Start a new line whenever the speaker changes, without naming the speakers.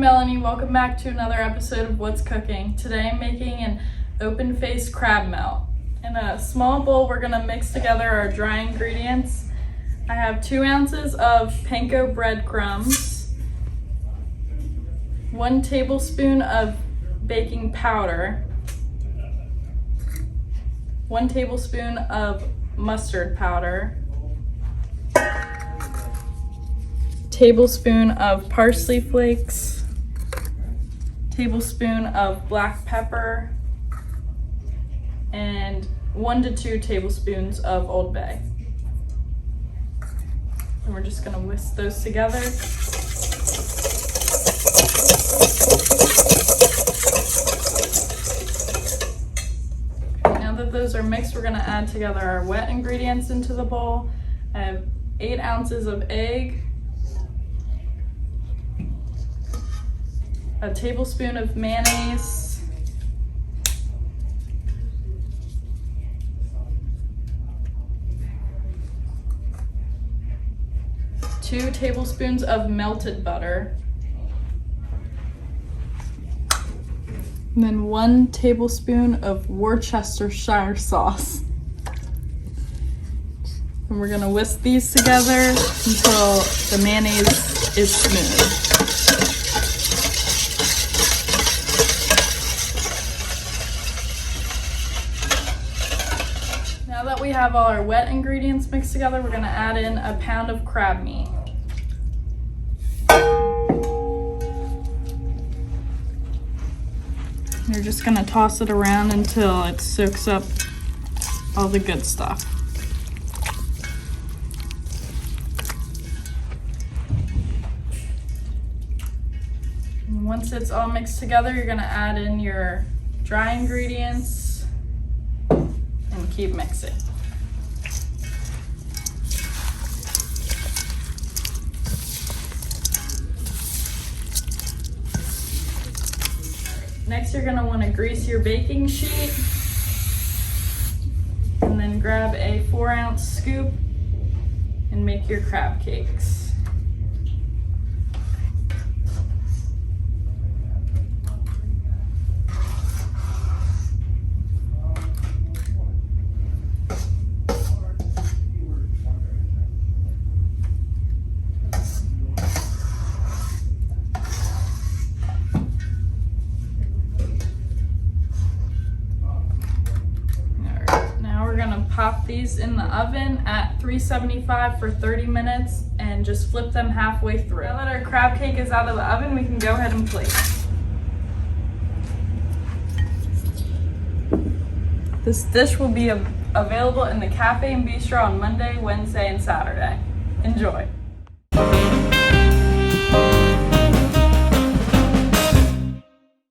I'm Melanie. Welcome back to another episode of What's Cooking. Today I'm making an open-faced crab melt. In a small bowl, we're going to mix together our dry ingredients. I have 2 ounces of panko breadcrumbs, 1 tablespoon of baking powder, 1 tablespoon of mustard powder, tablespoon of parsley flakes, tablespoon of black pepper, and 1 to 2 tablespoons of Old Bay. And we're just gonna whisk those together. Now that those are mixed, we're gonna add together our wet ingredients into the bowl. I have 8 ounces of egg, a tablespoon of mayonnaise, two tablespoons of melted butter, and then 1 tablespoon of Worcestershire sauce. And we're gonna whisk these together until the mayonnaise is smooth. Now that we have all our wet ingredients mixed together, we're gonna add in a pound of crab meat. You're just gonna toss it around until it soaks up all the good stuff. And once it's all mixed together, you're gonna add in your dry ingredients and keep mixing. Next, you're gonna wanna grease your baking sheet and then grab a 4-ounce scoop and make your crab cakes. Pop these in the oven at 375 for 30 minutes and just flip them halfway through. Now that our crab cake is out of the oven, we can go ahead and plate. This dish will be available in the cafe and bistro on Monday, Wednesday, and Saturday. Enjoy.